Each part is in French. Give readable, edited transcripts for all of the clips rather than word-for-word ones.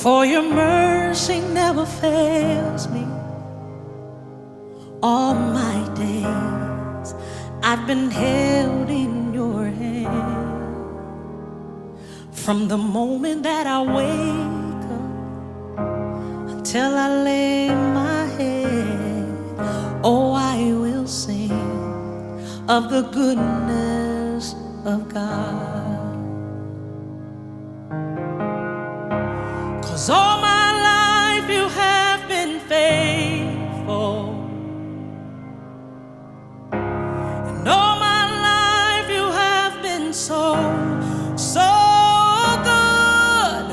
For your mercy never fails me. All my days I've been held in your hand. From the moment that I wake up until I lay my head, oh, I will sing of the goodness of God. 'Cause all my life you have been faithful, and all my life you have been so, so good.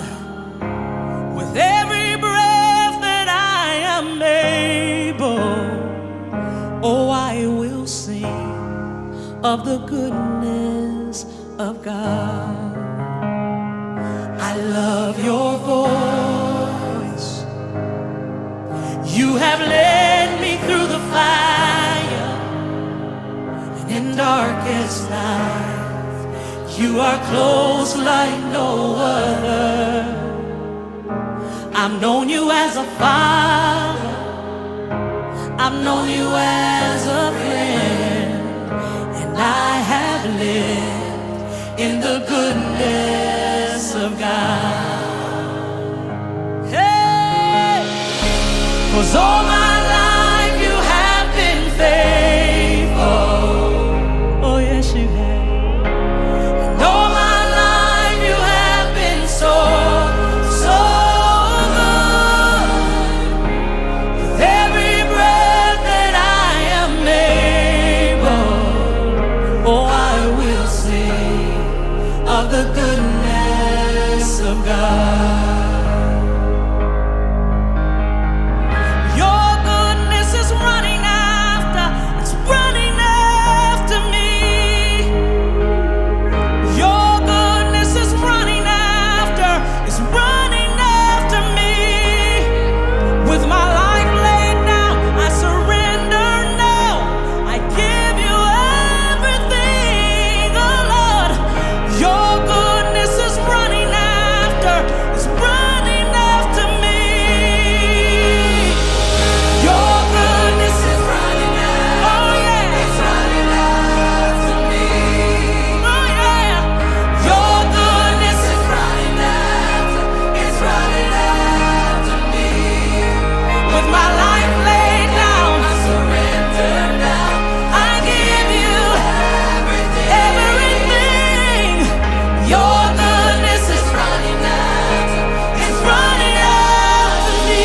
With every breath that I am able, oh, I will sing of the goodness of God. I love your voice. You have led me through the fire, and in darkest night, you are close like no other. I've known you as a father, I've known you as a friend, and I have lived in the goodness of God. Hey, 'cause all my life you have been faithful. Oh yes, you have. And all my life you have been so, so good. With every breath that I am able, oh, I will sing of the goodness of God. Your goodness is running after, it's running after me. Your goodness is running after, it's running after me. With my life laid down, I surrender now. I give you everything, oh Lord. Your goodness is running after, it's running after me. Your goodness is running after, oh yeah, it's running after me. Oh yeah, your goodness is running after, it's running after me. With my life laid down, I surrender now. I give you everything. Your goodness is running after, it's running after me.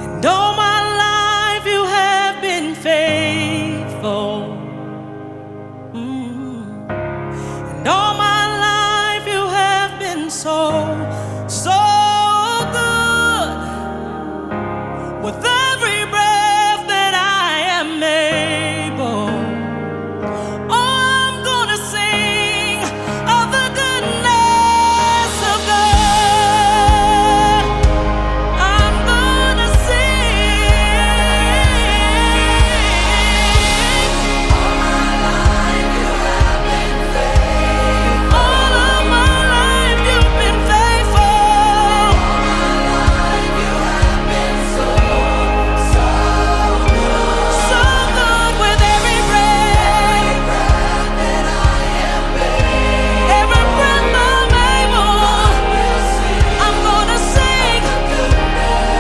And all my life you have been faithful. And all my life you have been so, so good. With every breath that I am able, oh, I'm gonna sing of the goodness of God. I'm gonna sing. All my life you have been faithful. All of my life you've been faithful. All my life you have been so, so good. So good. With every breath that I am able, every breath I'm able, I'm gonna sing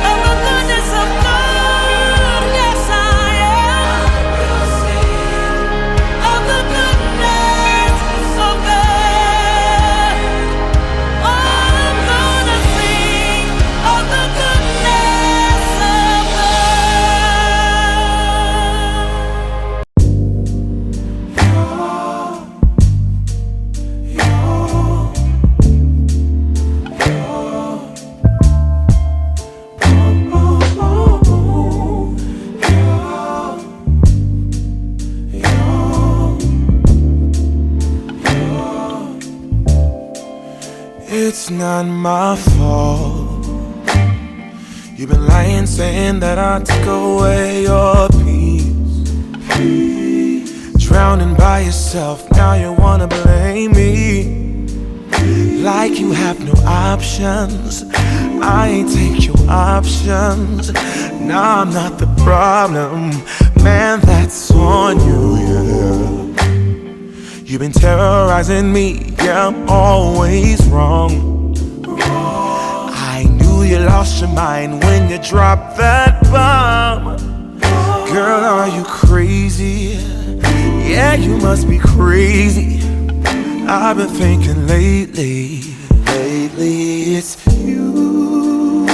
of the goodness of God. Yes, I am. Of the goodness of God. Oh, I'm gonna sing of the goodness of It's not my fault. You've been lying, saying that I took away your peace. Drown yourself, now you wanna blame me. Like you have no options. I ain't take your options. Now I'm not the problem. Man, that's on you, yeah. You've been terrorizing me, yeah, I'm always wrong. I knew you lost your mind when you dropped that bomb. Girl, are you crazy? Yeah, you must be crazy. I've been thinking lately it's you.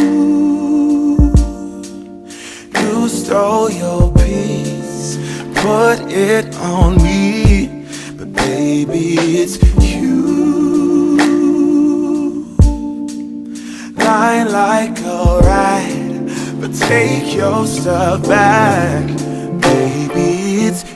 You stole your peace, put it on me, but baby, it's you. Lying like a rat, but take your stuff back, baby, it's you.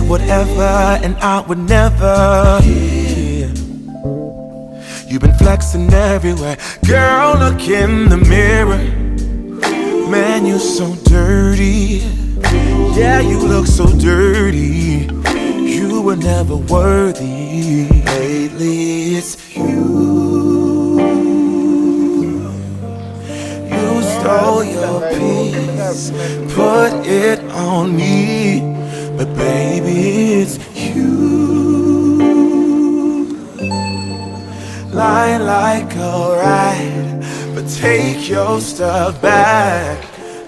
Whatever, and I would never. Yeah. You've been flexing everywhere. Girl, look in the mirror. Man, you so dirty. Yeah, you look so dirty. You were never worthy. Lately, it's you. You stole your peace, put it on me. But baby, it's you. Lying like a rat, but take your stuff back.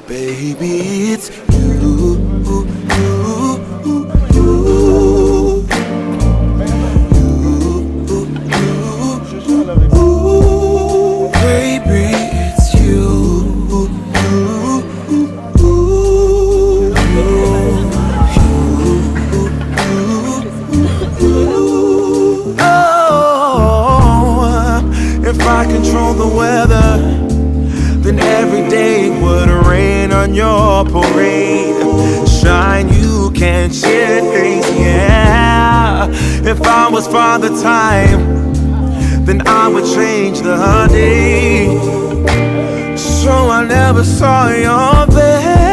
Baby, it's you. Baby, it's you. If I control the weather, then every day would rain on your parade. Shine, you can't change, yeah. If I was Father Time, then I would change the day. So I never saw your face.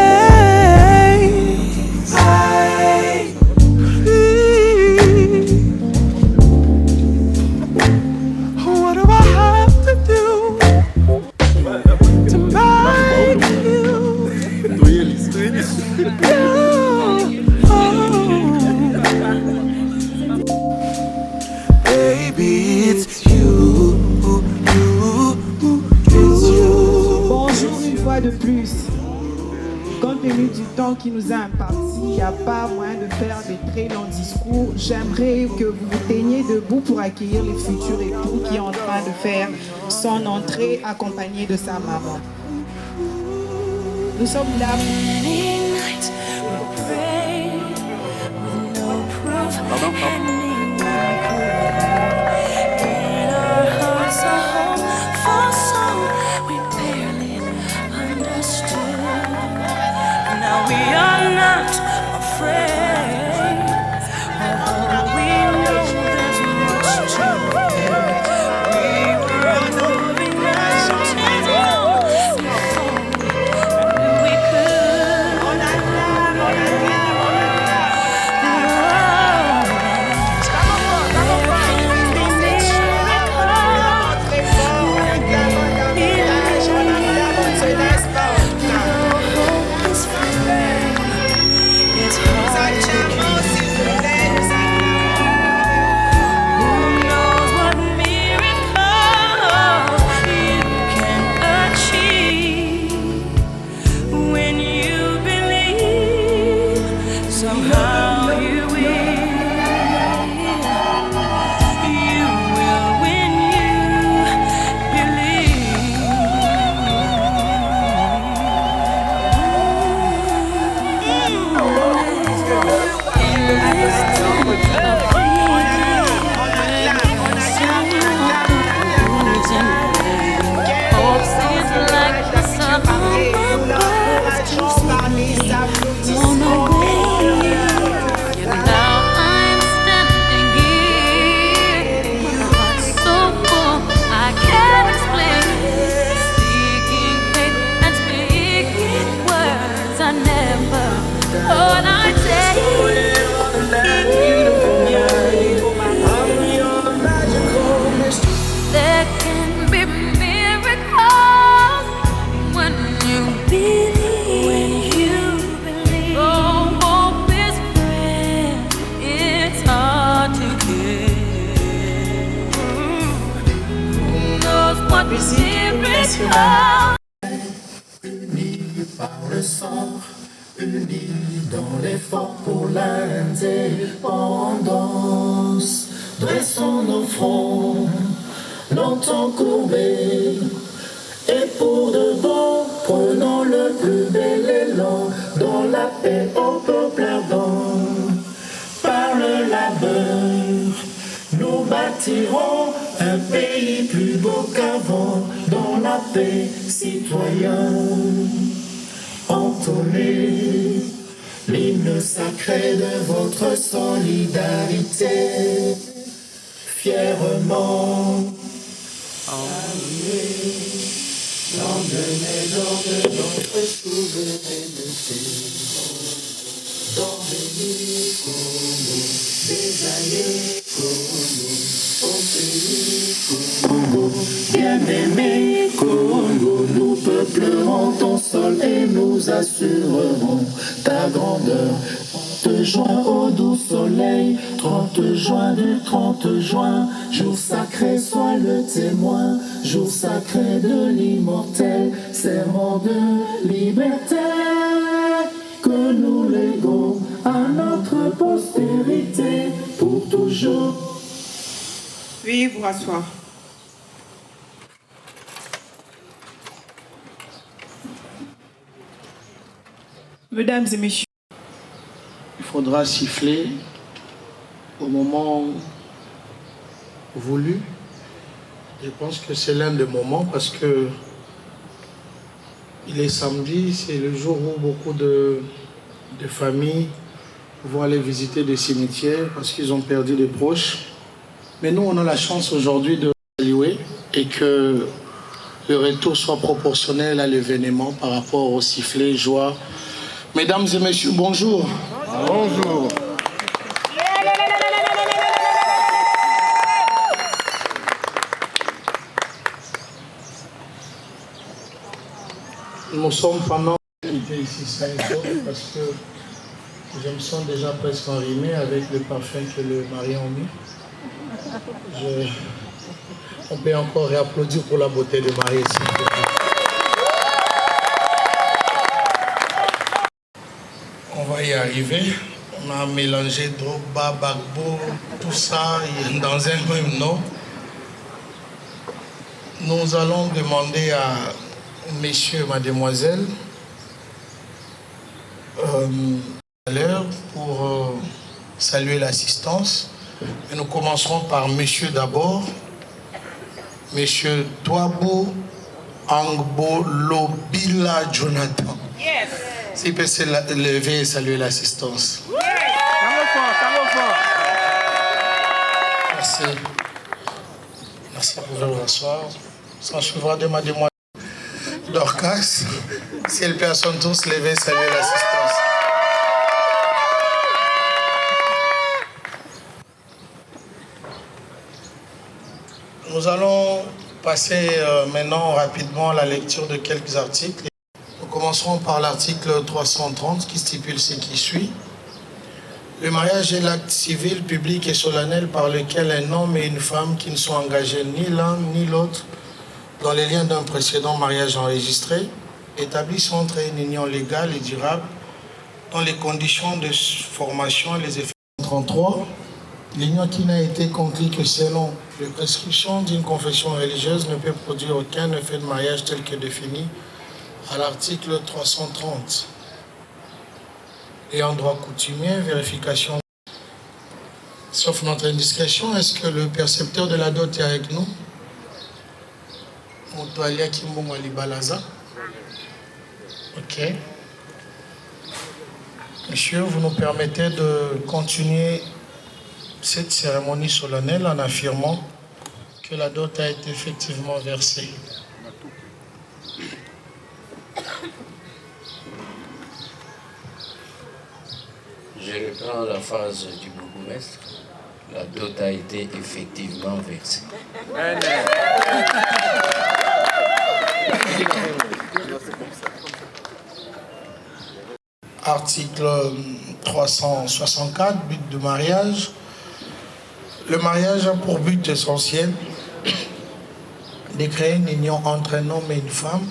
De plus, compte tenu du temps qui nous a imparti, il n'y a pas moyen de faire des très longs discours. J'aimerais que vous vous teniez debout pour accueillir les futurs époux qui est en train de faire son entrée accompagné de sa maman. Nous sommes là. We are not afraid, although we know there's much to learn. We were moving mountains before we could. musique nationale. Unis par le sang, unis dans l'effort pour l'indépendance. Dressons nos fronts, longtemps courbés, et pour de bon, prenons le plus bel élan dans la paix au peuple ardent. Par le labeur, nous bâtirons un pays plus beau qu'avant, dans la paix citoyenne. Entonnez l'hymne sacré de votre solidarité, fièrement. L'emmener dans de notre souveraineté, dans les Congo, des alliés Congo, au pays Congo, bien-aimé Congo, nous peuplerons ton sol et nous assurerons ta grandeur. 30 juin au doux soleil, 30 juin du 30 juin, jour sacré, sois le témoin, jour sacré de l'immortel, serment de liberté, que nous léguons à notre postérité pour toujours. Veuillez vous rasseoir. Mesdames et messieurs, Il faudra siffler au moment voulu. Je pense que c'est l'un des moments parce que il est samedi, c'est le jour où beaucoup de familles vont aller visiter des cimetières parce qu'ils ont perdu des proches. Mais nous, on a la chance aujourd'hui de saluer et que le retour soit proportionnel à l'événement par rapport au sifflet, joie. Mesdames et messieurs, bonjour. Bonjour. Nous sommes pendant ici sain et sauf parce que je me sens déjà presque enrhumé avec le parfum que le mari a mis. On peut encore réapplaudir pour la beauté de Marie ici. On va y arriver. On a mélangé Drogba, Gbagbo, tout ça dans un même nom. Nous allons demander à messieurs et mademoiselles à l'heure pour saluer l'assistance. Et nous commencerons par monsieur d'abord. Monsieur Touabou Angbo Lobila Jonathan. Yes. S'il peut se lever et saluer l'assistance. Ça va fort. Merci. Merci, vous pouvez vous asseoir. S'en suivra de mademoiselle Dorcas. Si elle peut à son tour se lever et saluer l'assistance. Nous allons passer maintenant rapidement à la lecture de quelques articles. Nous commencerons par l'article 330 qui stipule ce qui suit. Le mariage est l'acte civil, public et solennel par lequel un homme et une femme qui ne sont engagés ni l'un ni l'autre dans les liens d'un précédent mariage enregistré établissent entre eux une union légale et durable dans les conditions de formation et les effets. 33. L'union qui n'a été conclue que selon les prescriptions d'une confession religieuse ne peut produire aucun effet de mariage tel que défini à l'article 330. Et en droit coutumier, vérification. Sauf notre indiscrétion, est-ce que le percepteur de la dot est avec nous? Motoalia Kimbongo Alibalaza. Ok. Monsieur, vous nous permettez de continuer cette cérémonie solennelle en affirmant que la dot a été effectivement versée. Je reprends la phrase du bourgmestre. La dot a été effectivement versée. Article 364, but de mariage. Le mariage a pour but essentiel de créer une union entre un homme et une femme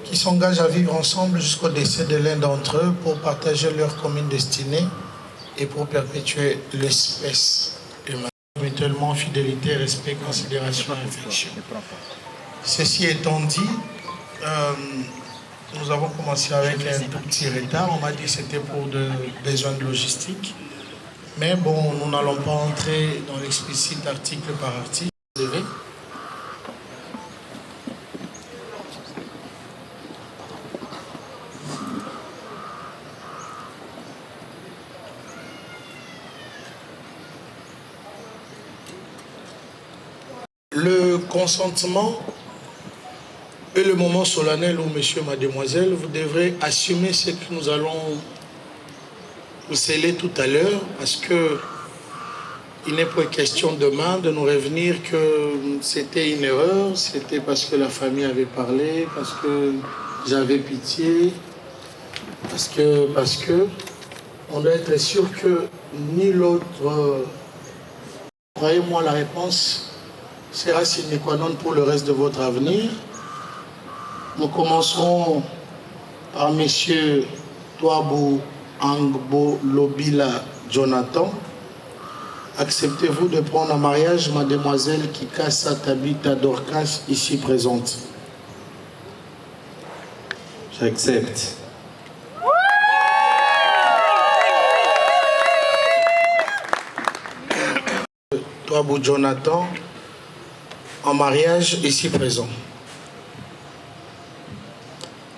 qui s'engagent à vivre ensemble jusqu'au décès de l'un d'entre eux pour partager leur commune destinée et pour perpétuer l'espèce humaine. Mutuellement, fidélité, respect, considération et affection. Ceci étant dit, nous avons commencé avec un tout petit retard. On m'a dit que c'était pour des besoins de logistique. Mais bon, nous n'allons pas entrer dans l'explicite article par article. Le consentement est le moment solennel où, monsieur, mademoiselle, vous devrez assumer ce que nous allons vous sceller tout à l'heure, parce que il n'est pas question demain de nous revenir que c'était une erreur, c'était parce que la famille avait parlé, parce que j'avais pitié, parce que on doit être sûr que ni l'autre, croyez-moi, la réponse sera sine qua non pour le reste de votre avenir. Nous commencerons par monsieur Touabou Angbo Lobila Jonathan. Acceptez-vous de prendre en mariage mademoiselle Kikassa Tabita Dorcas, ici présente? J'accepte. Touabou Jonathan, en mariage ici présent.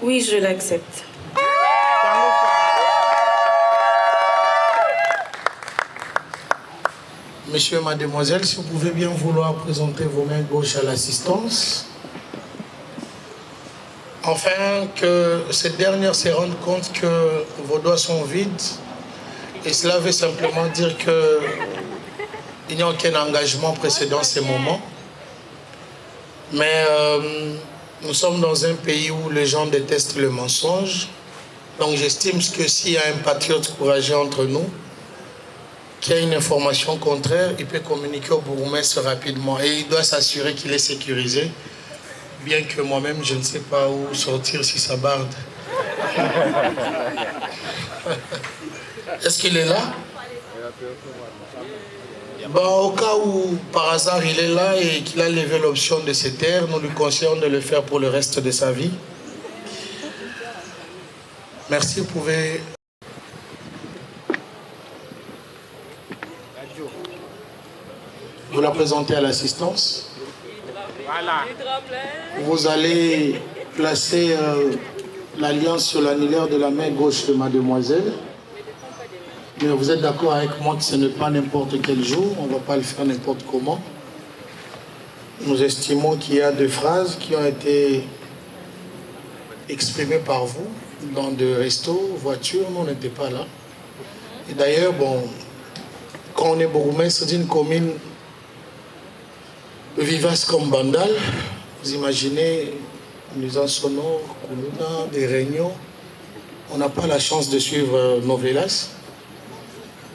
Oui, je l'accepte. Monsieur et mademoiselle, si vous pouvez bien vouloir présenter vos mains gauches à l'assistance, afin que cette dernière se rende compte que vos doigts sont vides, et cela veut simplement dire qu'il n'y a aucun engagement précédent ces moments. Mais nous sommes dans un pays où les gens détestent le mensonge. Donc j'estime que s'il y a un patriote courageux entre nous, qui a une information contraire, il peut communiquer au bourgmestre rapidement. Et il doit s'assurer qu'il est sécurisé. Bien que moi-même, je ne sais pas où sortir si ça barde. Est-ce qu'il est là? Bon, au cas où, par hasard, il est là et qu'il a levé l'option de se taire, nous lui conseillons de le faire pour le reste de sa vie. Merci, vous pouvez... Vous la présentez à l'assistance. Voilà. Vous allez placer l'alliance sur l'annulaire de la main gauche de mademoiselle. Mais vous êtes d'accord avec moi que ce n'est pas n'importe quel jour, on ne va pas le faire n'importe comment. Nous estimons qu'il y a deux phrases qui ont été exprimées par vous dans des restos, voitures, nous on n'était pas là. Et d'ailleurs, bon, quand on est bourgmestre d'une commune vivace comme Bandal, vous imaginez les sonores, des réunions, on n'a pas la chance de suivre Novelas.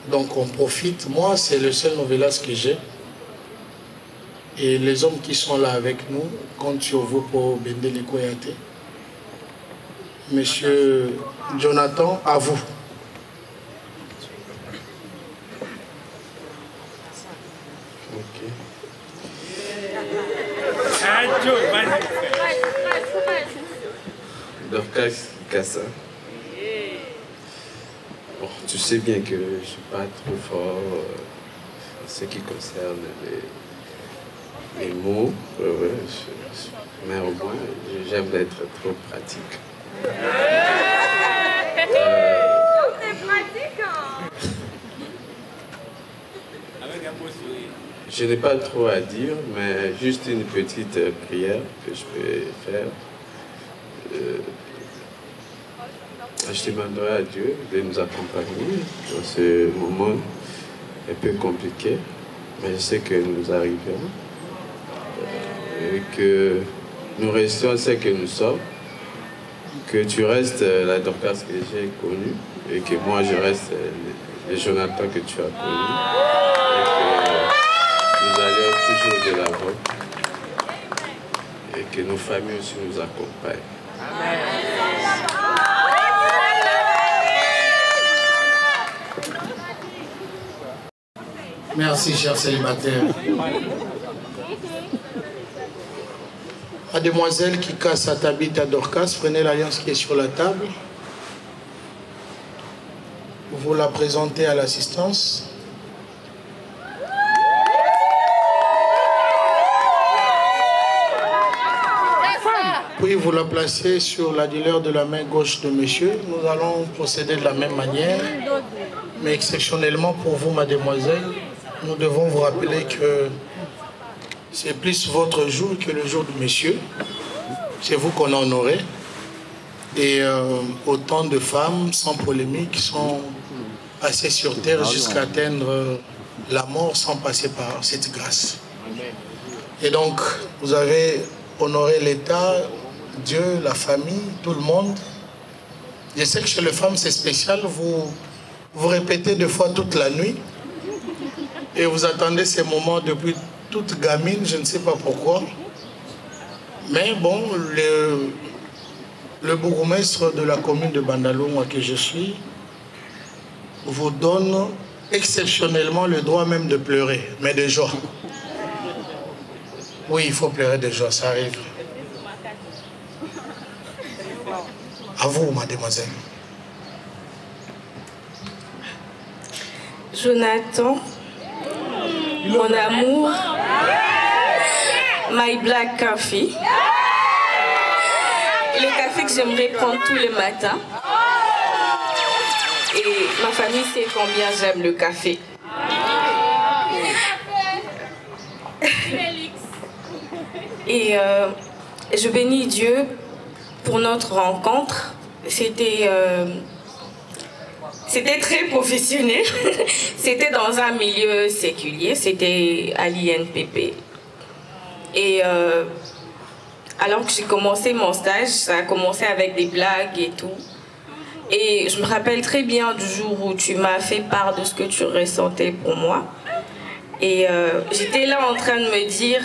Donc on profite. Moi, c'est le seul Novelas que j'ai. Et les hommes qui sont là avec nous comptent sur vous pour bender les Koyate. Monsieur Jonathan, à vous. Ok. Dorcas Kikassa. Bon, tu sais bien que je ne suis pas trop fort en ce qui concerne les mots. Mais au moins, j'aime être trop pratique. Je n'ai pas trop à dire, mais juste une petite prière que je peux faire. Je demanderai à Dieu de nous accompagner dans ce moment un peu compliqué, mais je sais que nous arriverons et que nous restions ce que nous sommes, que tu restes la Dorcas que j'ai connue et que moi je reste le Jonathan que tu as connu et que nous allions toujours de l'avant. que nos familles aussi nous accompagnent. Merci, chers célibataires. Mademoiselle qui casse sa tabite à Dorcas, prenez l'alliance qui est sur la table. Vous la présentez à l'assistance. Puis vous la placez sur la dealer de la main gauche de monsieur. Nous allons procéder de la même manière. Mais exceptionnellement pour vous, mademoiselle, nous devons vous rappeler que c'est plus votre jour que le jour de monsieur. C'est vous qu'on a honoré. Et autant de femmes, sans polémique, sont passées sur terre jusqu'à atteindre la mort sans passer par cette grâce. Et donc, vous avez honoré l'État, Dieu, la famille, tout le monde. Je sais que chez les femmes, c'est spécial. Vous répétez deux fois toute la nuit. Et vous attendez ces moments depuis toute gamine, je ne sais pas pourquoi. Mais bon, le bourgmestre de la commune de Bandalou, moi que je suis, vous donne exceptionnellement le droit même de pleurer, mais de joie. Oui, il faut pleurer de joie, ça arrive. À vous, mademoiselle. Jonathan, mon amour, my black coffee, le café que j'aimerais prendre tous les matins. Et ma famille sait combien j'aime le café. Et je bénis Dieu pour notre rencontre. C'était très professionnel. C'était dans un milieu séculier. C'était à l'INPP. Et alors que j'ai commencé mon stage, ça a commencé avec des blagues et tout. Et je me rappelle très bien du jour où tu m'as fait part de ce que tu ressentais pour moi. Et j'étais là en train de me dire,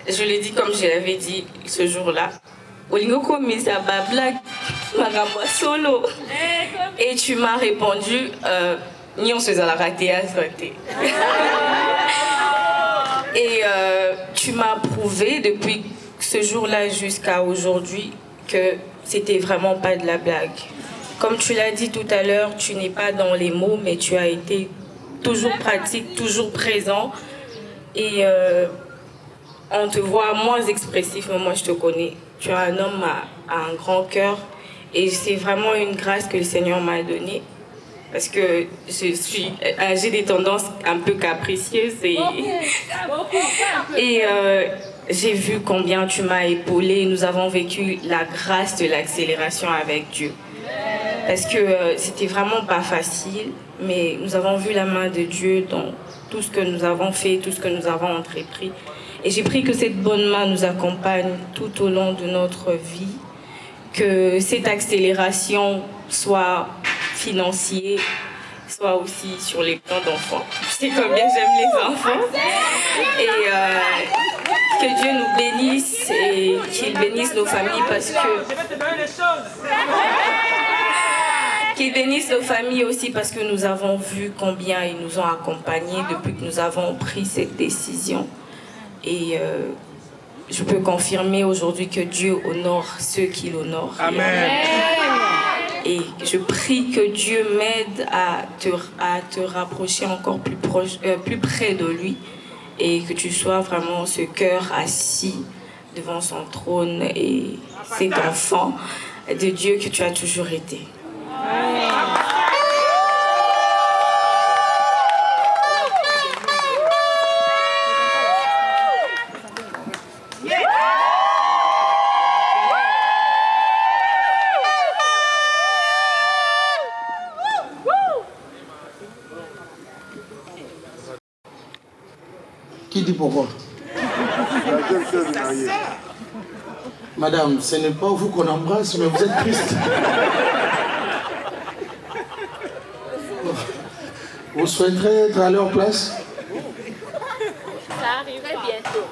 je l'ai dit comme je l'avais dit ce jour-là, solo. Et tu m'as répondu, ni on se la raté à sauter. Et tu m'as prouvé depuis ce jour-là jusqu'à aujourd'hui que c'était vraiment pas de la blague. Comme tu l'as dit tout à l'heure, tu n'es pas dans les mots, mais tu as été toujours pratique, toujours présent. Et on te voit moins expressif, mais moi je te connais. Tu es un homme à un grand cœur. Et c'est vraiment une grâce que le Seigneur m'a donnée. Parce que j'ai des tendances un peu capricieuses. Et j'ai vu combien tu m'as épaulé. Nous avons vécu la grâce de l'accélération avec Dieu. Parce que c'était vraiment pas facile. Mais nous avons vu la main de Dieu dans tout ce que nous avons fait, tout ce que nous avons entrepris. Et j'ai pris que cette bonne main nous accompagne tout au long de notre vie. Que cette accélération soit financière, soit aussi sur les plans d'enfants. Tu sais combien j'aime les enfants. Et que Dieu nous bénisse et qu'il bénisse nos familles parce que... Qu'il bénisse nos familles aussi parce que nous avons vu combien ils nous ont accompagnés depuis que nous avons pris cette décision. Et je peux confirmer aujourd'hui que Dieu honore ceux qui l'honorent. Amen. Et je prie que Dieu m'aide à te rapprocher encore plus près de lui et que tu sois vraiment ce cœur assis devant son trône et cet enfant de Dieu que tu as toujours été. Qui dit pourquoi? Madame, ce n'est pas vous qu'on embrasse, mais vous êtes triste. Vous souhaiterez être à leur place? Ça arriverait bientôt.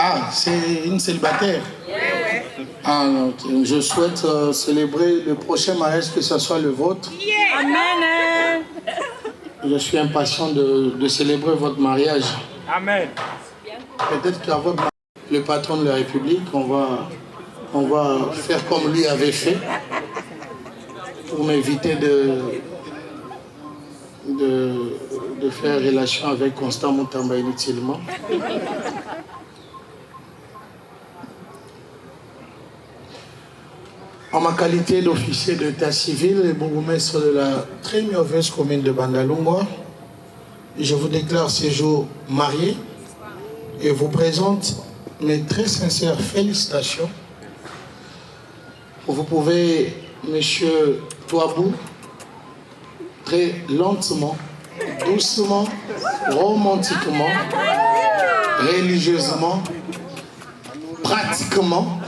Ah, c'est une célibataire. Ah, ok. Je souhaite célébrer le prochain mariage, que ce soit le vôtre. Amen. Je suis impatient de célébrer votre mariage. Amen. Peut-être qu'avec le patron de la République, on va faire comme lui avait fait, pour m'éviter de faire relation avec Constant Moutamba inutilement. En ma qualité d'officier d'état civil et bourgmestre de la très merveilleuse commune de Bandalungwa, je vous déclare ce jour marié et vous présente mes très sincères félicitations. Vous pouvez, monsieur Touabou, très lentement, doucement, romantiquement, religieusement, pratiquement,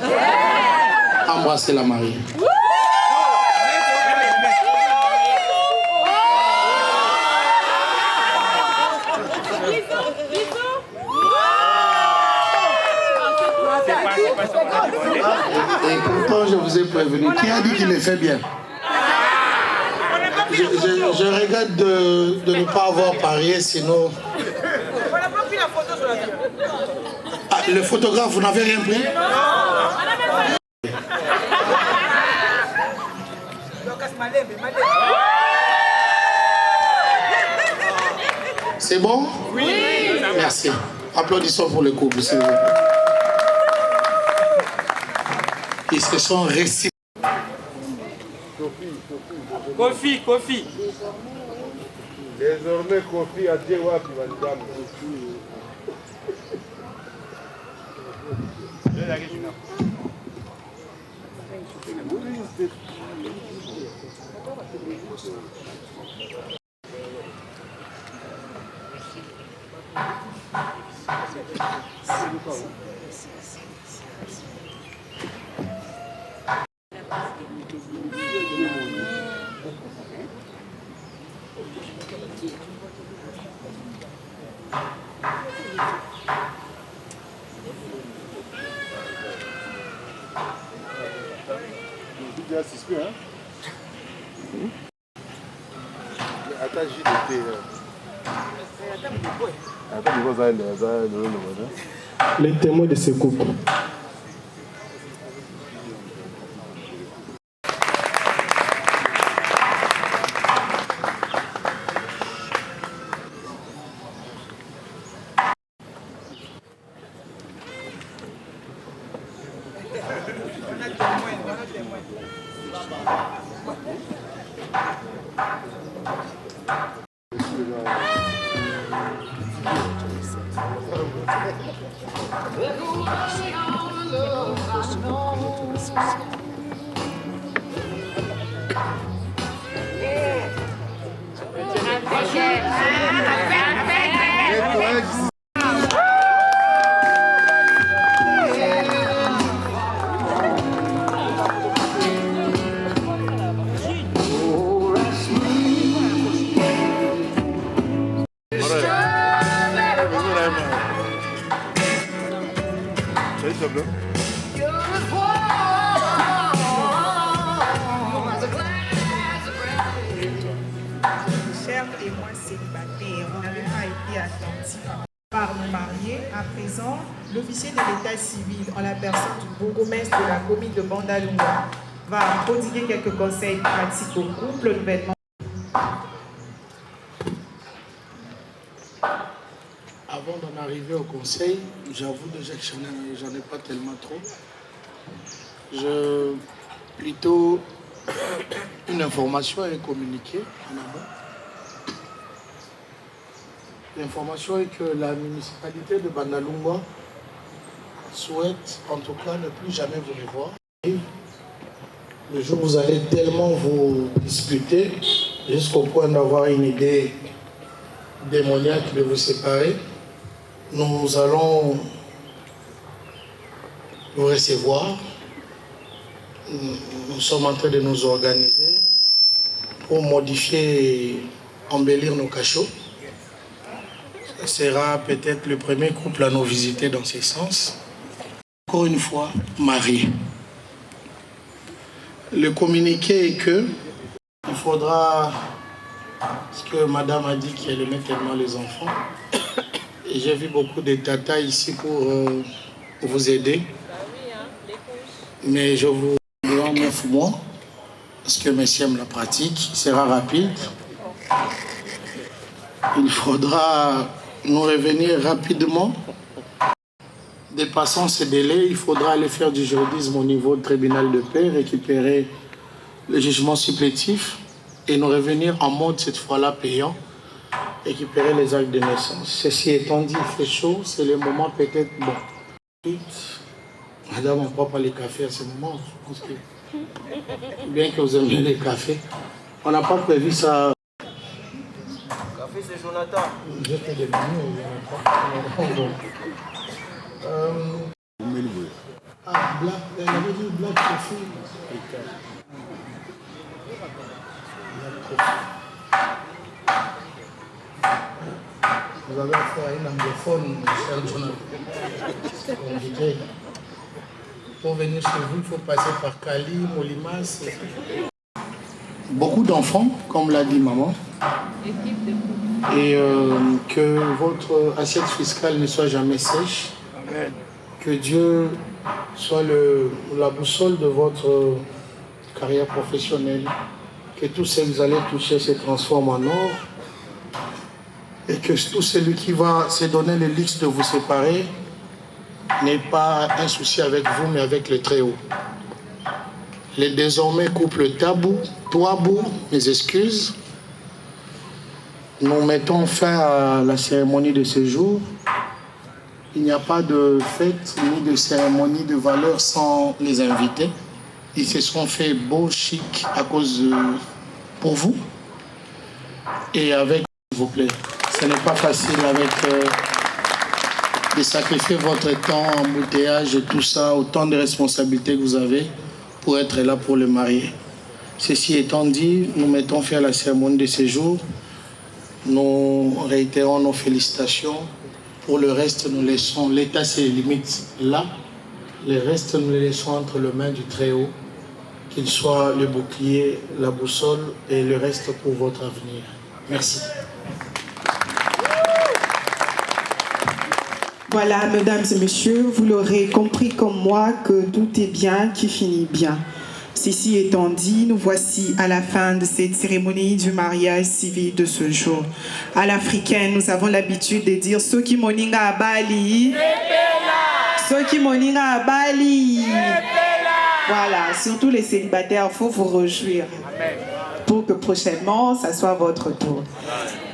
embrasser la mariée. Et pourtant, je vous ai prévenu. Qui a dit qu'il le fait bien? Je regrette de ne pas avoir parié, sinon... On n'a pas pris la photo sur la vidéo. Ah, le photographe, vous n'avez rien pris? C'est bon? Oui. Merci. Applaudissons pour le couple, s'il vous plaît. Ils se sont réciproques. Kofi. Désormais, Kofi a dit ouais, puis va Les témoins de ce couple. Chers témoins célibataires, vous n'avez pas été attentifs par nos mariés. À présent, l'officier de l'état civil, en la personne du bourgmestre de la commune de Bandalungwa, va prodiguer quelques conseils pratiques au couple nouvellement. Avant d'en arriver au conseil, j'avoue déjà que j'en ai pas tellement trop. Plutôt une information est communiquée en amont. L'information est que la municipalité de Bandalungwa souhaite en tout cas ne plus jamais vous revoir. Le jour où vous allez tellement vous disputer jusqu'au point d'avoir une idée démoniaque de vous séparer, nous allons vous recevoir. Nous sommes en train de nous organiser pour modifier et embellir nos cachots. Ce sera peut-être le premier couple à nous visiter dans ce sens. encore une fois, mariés. Le communiqué est que il faudra, ce que madame a dit, qu'elle aimait tellement les enfants. Et j'ai vu beaucoup de tatas ici pour vous aider. Mais je vous dis en 9 mois, parce que messieurs aiment la pratique, il sera rapide. Il faudra nous revenir rapidement. Dépassant ces délais, il faudra aller faire du juridisme au niveau du tribunal de paix, récupérer le jugement supplétif et nous revenir en mode cette fois-là payant, récupérer les actes de naissance. Ceci étant dit, il fait chaud, c'est le moment peut-être bon. Madame, on ne prend pas les cafés à ce moment, je pense que bien que vous aimiez les cafés, on n'a pas prévu ça. Café, c'est Jonathan. Je fais des menus, il n'y en a pas. Black, elle avait dit Black Coffee. Vous avez affaire à une anglophone, cher Jonathan. Pour venir chez vous, il faut passer par Cali, Molimas. Beaucoup d'enfants, comme l'a dit maman. Et que votre assiette fiscale ne soit jamais sèche. Amen. Que Dieu soit la boussole de votre carrière professionnelle. Que tout ce que vous allez toucher se transforme en or. Et que tout celui qui va se donner le luxe de vous séparer n'ait pas un souci avec vous, mais avec le Très-Haut. Les désormais couple tabou, Touabou, mes excuses. Nous mettons fin à la cérémonie de ce jour. Il n'y a pas de fête ni de cérémonie de valeur sans les invités. Ils se sont fait beau, chic à cause pour vous. Et avec, s'il vous plaît, ce n'est pas facile avec de sacrifier votre temps, embouteillage et tout ça, autant de responsabilités que vous avez pour être là pour le marier. Ceci étant dit, nous mettons fin à la cérémonie de ce jour. Nous réitérons nos félicitations. Pour le reste, nous laissons, l'État se limite là. Le reste, nous les laissons entre les mains du Très-Haut, qu'il soit le bouclier, la boussole et le reste pour votre avenir. Merci. Voilà, mesdames et messieurs, vous l'aurez compris comme moi que tout est bien qui finit bien. Ceci étant dit, nous voici à la fin de cette cérémonie du mariage civil de ce jour. À l'africaine, nous avons l'habitude de dire « Soki moninga à Bali ». Soki moninga à Bali. Voilà, surtout les célibataires, il faut vous réjouir pour que prochainement, ça soit votre tour.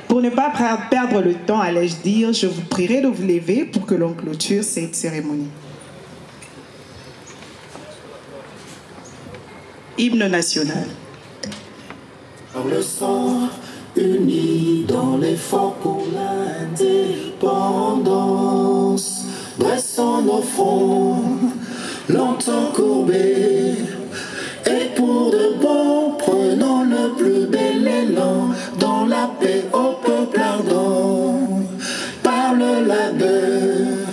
Pour ne pas perdre le temps, allais-je dire, je vous prierai de vous lever pour que l'on clôture cette cérémonie. Hymne national. Par le sang uni dans l'effort pour l'indépendance, dressons nos fronts, longtemps courbés, et pour de bon, prenons le plus bel élan dans la paix au peuple ardent. Par le labeur,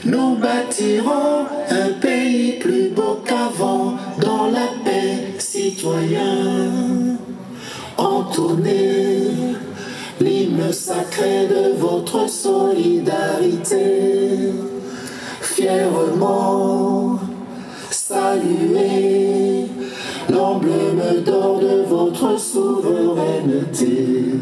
nous bâtirons un pays plus beau qu'avant, dans la paix, citoyens. Entournez l'hymne sacré de votre solidarité. Fièrement saluez l'emblème d'or de votre souveraineté.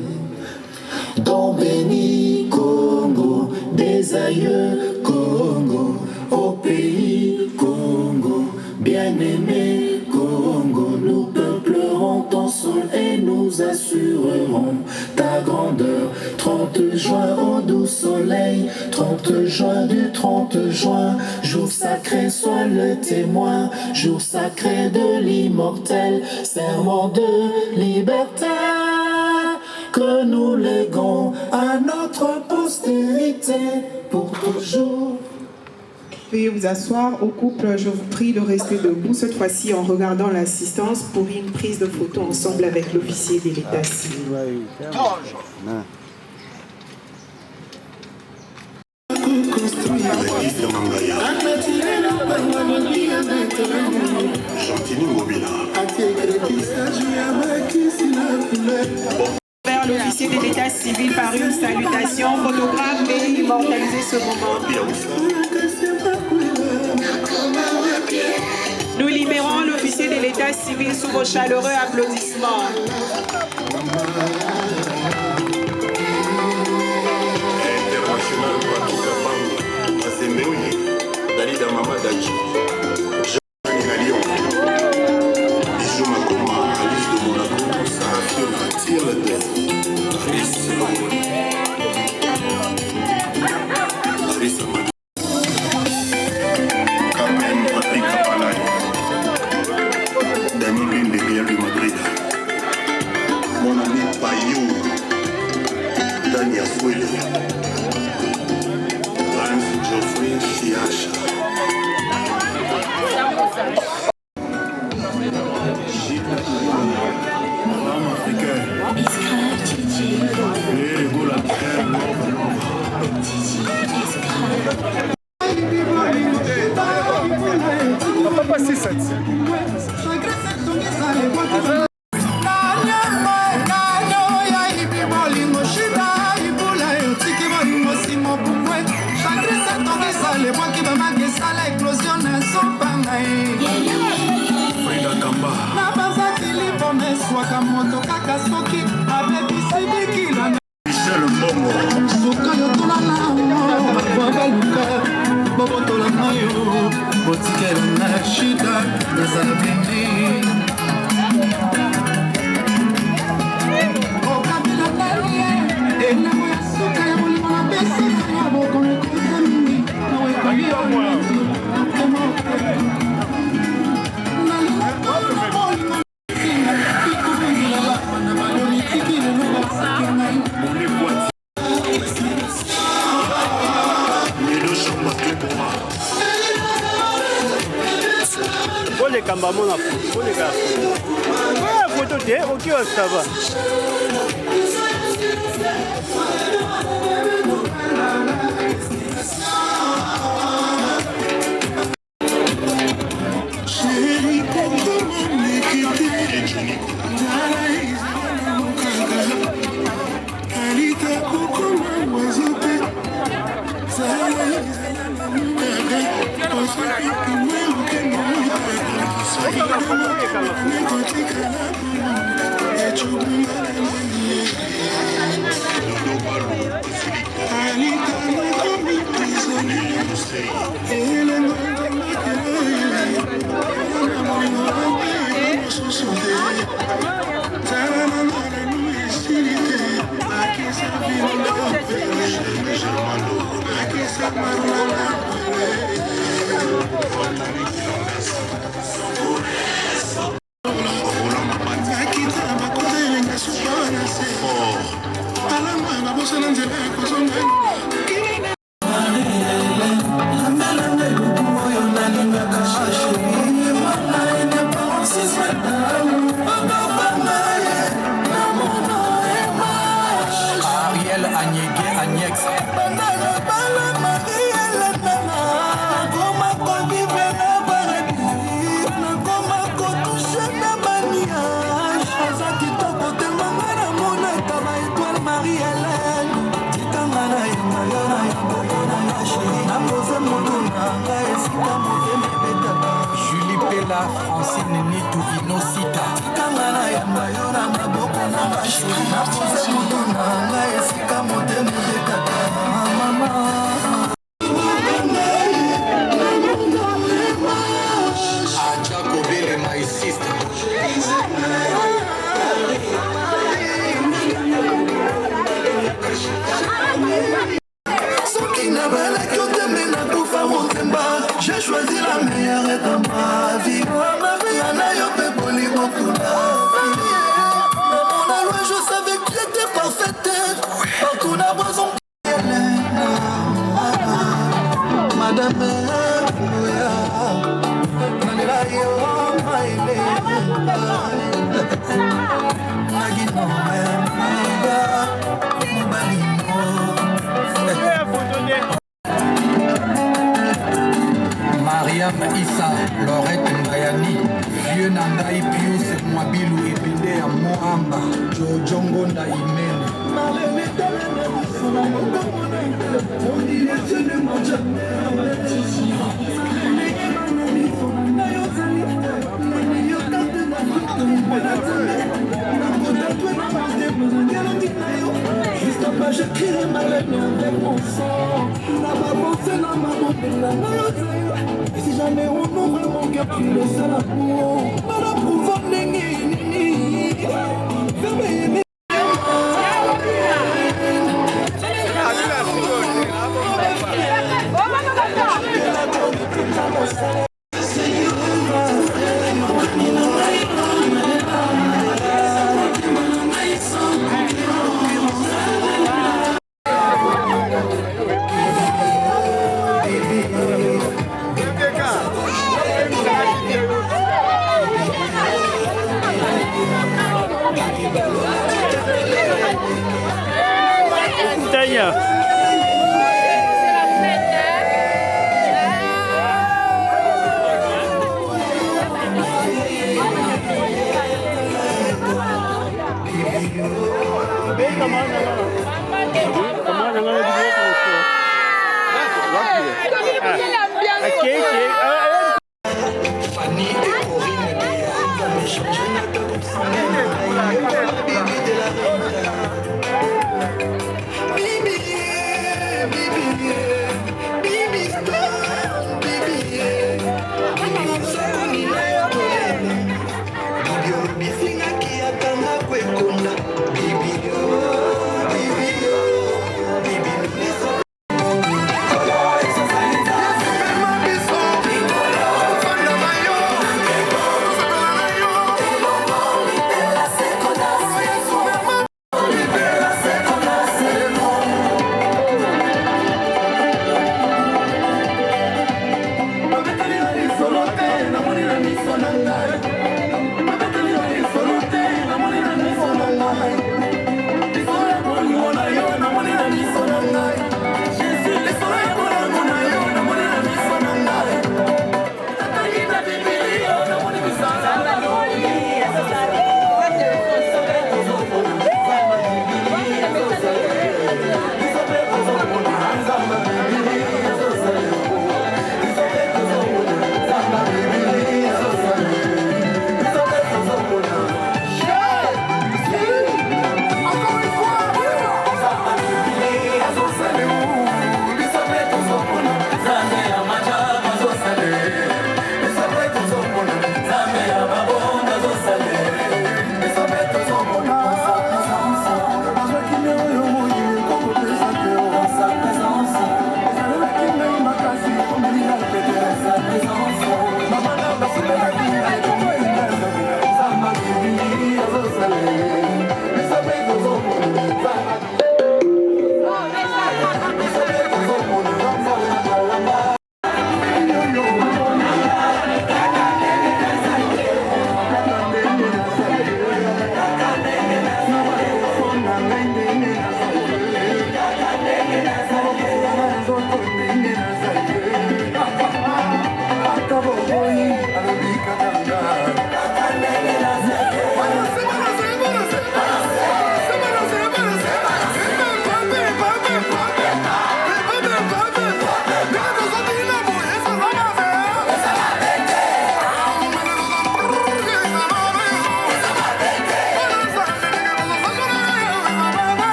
Don béni Congo, des aïeux Congo, au pays Congo, bien-aimé Congo, nous peuplerons ton sol et nous assurerons ta grandeur. 30 juin au doux soleil, 30 juin du 30 juin, jour sacré soit le témoin, jour sacré de l'immortel, serment de liberté que nous léguons à notre postérité pour toujours. Veuillez vous asseoir. Au couple, je vous prie de rester debout, cette fois-ci en regardant l'assistance pour une prise de photo ensemble avec l'officier de l'état civil. Vers l'officier de l'état civil par une salutation, photographe et immortaliser ce moment. Nous libérons l'officier de l'état civil sous vos chaleureux applaudissements. International Patrick Bamba, Asembeoye, Dalida Mama Dachi, Jean-Marie Lyon, Bijou Makoma, Alice de Monaco, Sarafiona, Tire de Chris Longoni, Chris Amadi, Carmen Patrick Kapalay, Daniel Linde, Real de Madrid, mon ami Payou, Dania Swede, Geoffrey Chiacha. L'homme africain. Et Gola on va pas passer ça. Michel Mbongo les cambamots na photo, les gars. Ouais, photo de, ok, ça va. Francine Nitu Inosita Kangana ya mayora maboko na bashuri na pose mutu na nga esika motema bekata mama Aja Kobele my sister Soki na bala kyote mena kufa motemba J'ai choisi la meilleure dans ma vie je savais que j'étais parfaite. Madame Issa Lorette Ngayani, vieux Nangai Pius Mwabilu Epide ya Moamba, Jojo Ngonda Imene. Je crierai ma lettre avec mon sang. N'a pas pensé dans ma beauté, et si jamais on ouvre mon cœur, tu le sais l'amour. Pas la pouvoir n'enguer. Fermez.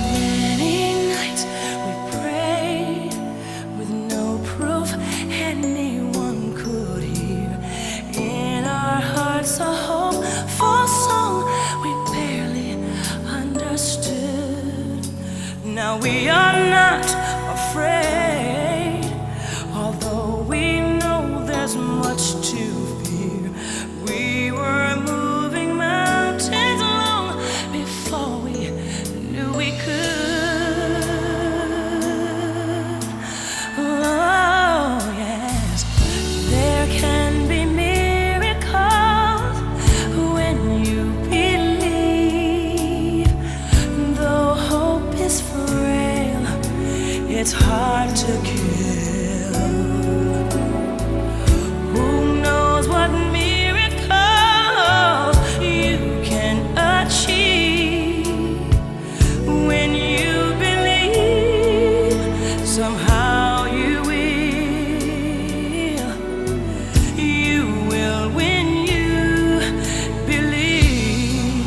Many nights we prayed with no proof anyone could hear. In our hearts a hopeful song we barely understood. Now we are not afraid, although we know there's much to fear. We were moving mountains long before we knew we could. Oh, yes, there can be miracles when you believe. Though hope is frail, it's hard to kill. Who knows what miracles you can achieve when you believe? Somehow you will when you believe.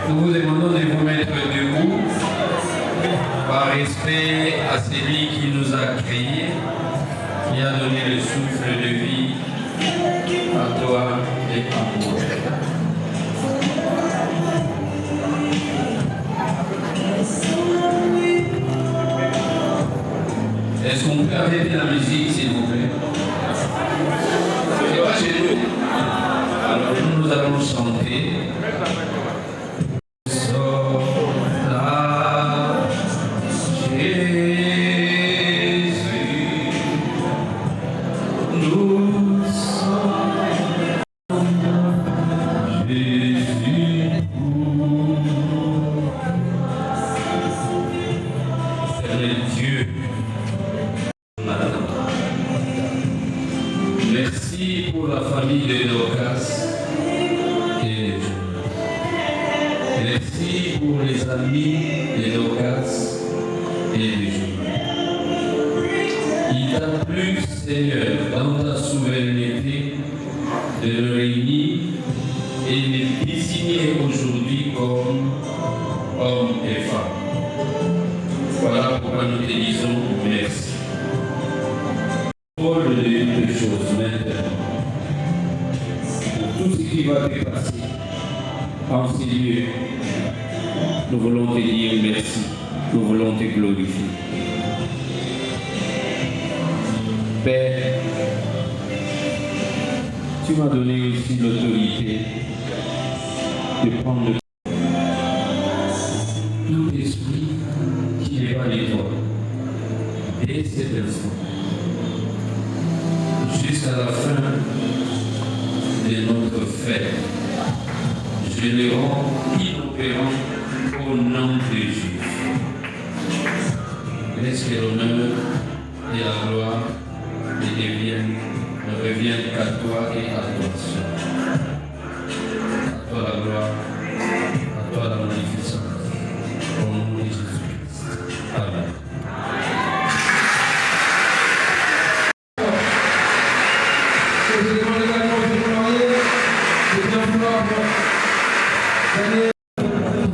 Nous vous demandons de vous mettre debout par respect à celui qui nous a créés, qui a donné le souffle de vie à toi et à moi. Est-ce qu'on peut arrêter la musique, s'il vous plaît? C'est pas chez nous. Alors nous allons chanter. Merci pour la famille de Dorcas et les jeunes. Merci pour les amis de Dorcas et les jeunes. Il t'a plu, Seigneur, dans ta souveraineté, de le réunir et de les désigner aujourd'hui comme hommes et femmes. Voilà pourquoi nous te disons merci. contrôle de toutes choses maintenant. Pour tout ce qui va dépasser en ces lieux, nous voulons te dire merci, nous voulons te glorifier. Père, tu m'as donné aussi l'autorité de prendre tout esprit qui n'est pas de toi, dès cet instant, jusqu'à la fin de notre fête. Je les rends inopérants au nom de Jésus. Laisse que l'honneur et la gloire ne reviennent qu'à toi et à toi seul. À toi la gloire, à toi la magnificence. Au nom de Jésus-Christ. Amen. Je demande également aux mariés de bien vouloir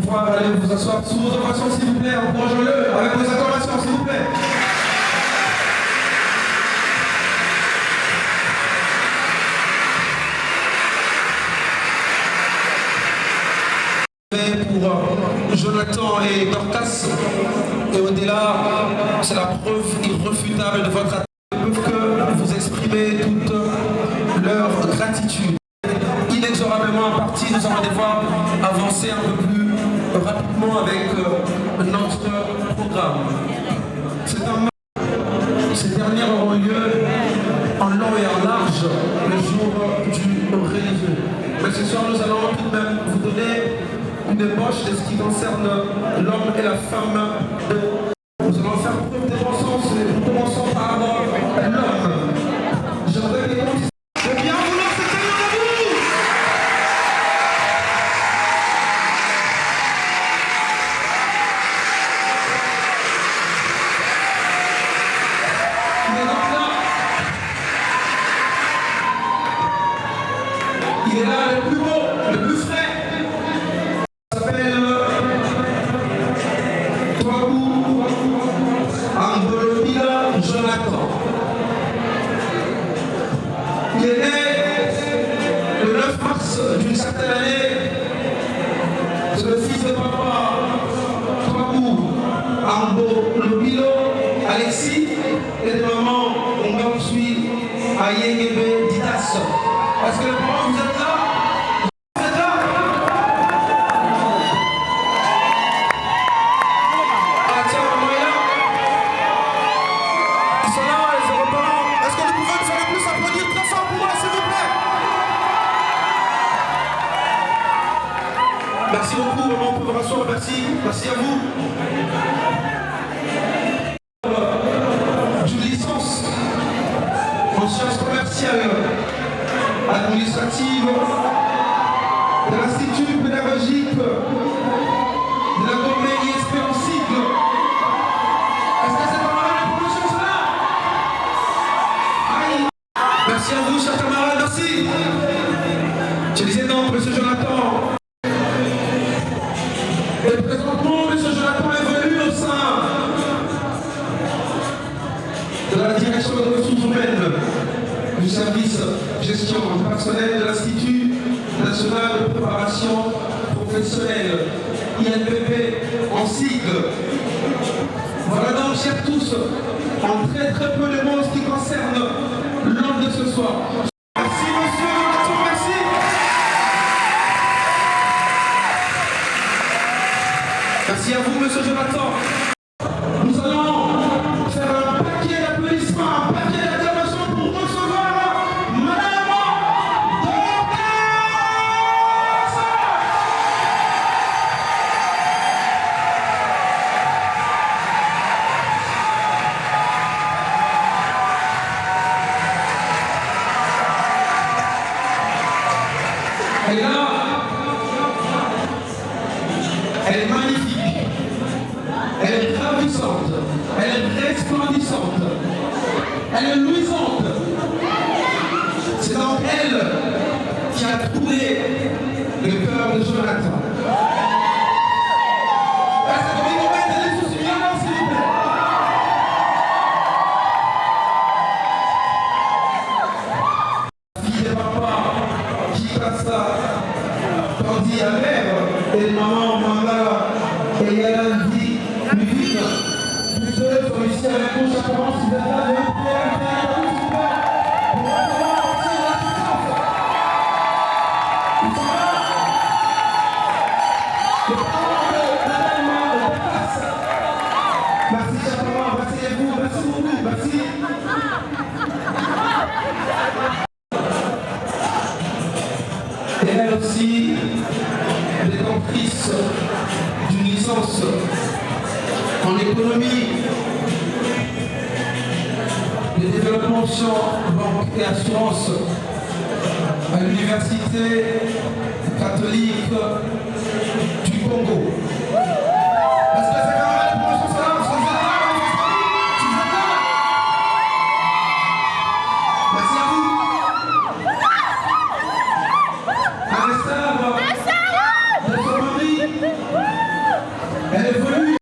pouvoir aller vous asseoir sous vos ovations, s'il vous plaît. Encouragez-le avec vos acclamations, s'il vous plaît. Pour Jonathan et Dorcas, et au-delà, c'est la preuve irréfutable de votre attente. Ils peuvent que vous exprimer toute leur gratitude. Inexorablement imparti, nous allons devoir avancer un peu plus rapidement avec notre programme. Ces dernières auront lieu en long et en large le jour du religieux. Mais ce soir, nous allons tout de même vous donner une ébauche de ce qui concerne l'homme et la femme. Nous allons faire preuve de bon sens et nous commençons par l'homme. J'aimerais que vous de bien vouloir se tenir debout. Il est donc là. Il est là le plus beau, le plus frais. Il s'appelle Angolobila Jonathan. Il est né le 9 mars d'une certaine année. C'est le fils de papa Kwaku Angolobilo Alexis et de maman Ongansui Ayengebe Ditas. Est-ce que les parents vous êtes là? Merci beaucoup, maman, on peut vous rasseoir, merci à vous. D'une licence en sciences commerciales, administratives, de l'Institut pédagogique de la Gourmet ISP en cycle. Est-ce que c'est pas mal la promotion, cela? Aïe. Merci à vous, chers camarades, merci. Je disais non, monsieur Jonathan. Et présentement, M. Jonathan est venu au sein de la direction des ressources humaines du service gestion personnelle de l'Institut national de préparation professionnelle, INPP en sigle. Voilà donc, chers tous, en très peu de mots ce qui concerne l'homme de ce soir. Merci, monsieur Jonathan, merci. Merci à vous, monsieur Jonathan. Nous allons faire un paquet d'applaudissements, un paquet d'acclamations pour recevoir Madame Dorcas. Elle est là. Elle est magnifique. Elle est ravissante, elle est resplendissante, elle est luisante. C'est donc elle qui a troublé le cœur de Jonathan. Est-ce que vous pouvez mettre les sous-suivants, s'il vous plaît? aussi avec nous, Chaperon, si vous êtes là, de merci Chaperon, merci à vous, merci beaucoup, merci. Et elle aussi, détentrice d'une licence en économie, de développement banque et assurance à l'Université catholique du Congo. Est-ce que c'est quand même pour ce soir? Merci à vous. De son mari, elle est venue.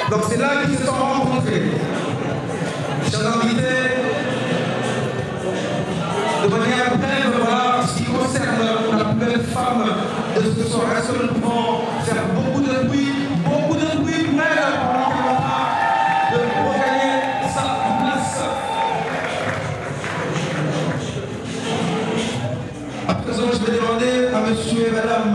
Donc c'est là qu'ils se sont rencontrés. Chers invités, de manière brève, voilà ce qui concerne la plus belle femme de ce soir. Est-ce que nous pouvons faire beaucoup de bruit pour elle pendant qu'elle va de regagner sa place. À présent, je vais demander à monsieur et madame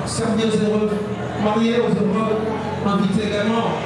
Servir aux heureux mariés, aux heureux invités également.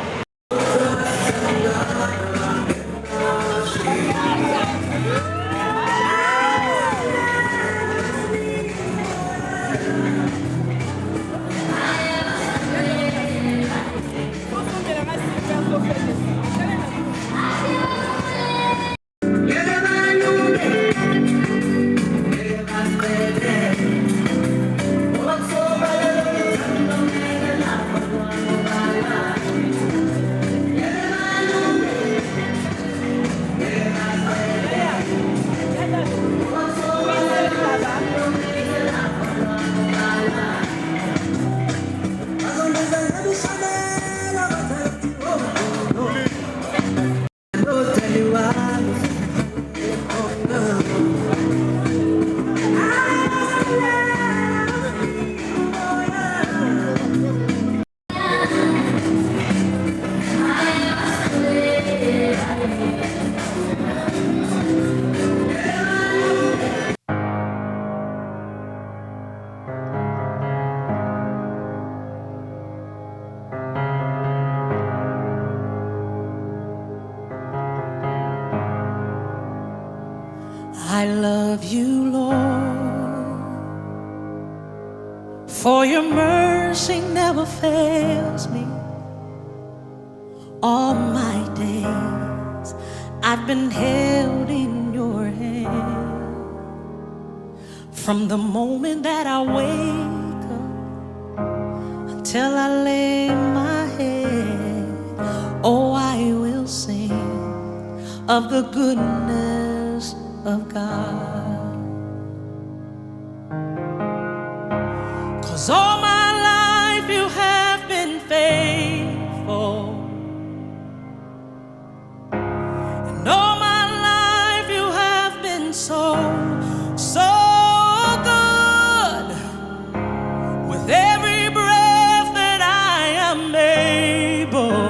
I love you, Lord, for your mercy never fails me. All my days I've been held in your hand. From the moment that I wake up till I lay my head, oh, I will sing of the goodness of God. 'Cause all my life you have been faithful, and all my life you have been so good. With every breath that I am able,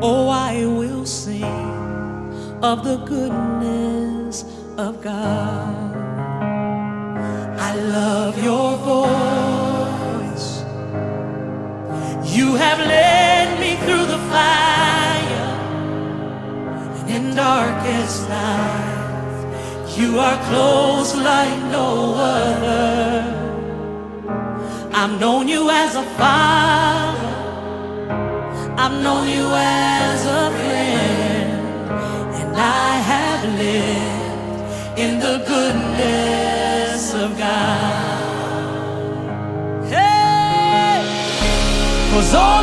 oh, I will sing of the goodness of God. I love your voice. You have led me through the fire, and in darkest night, you are close like no other. I've known you as a father, I've known you as a friend, and I have lived in the goodness of God. Hey, 'cause all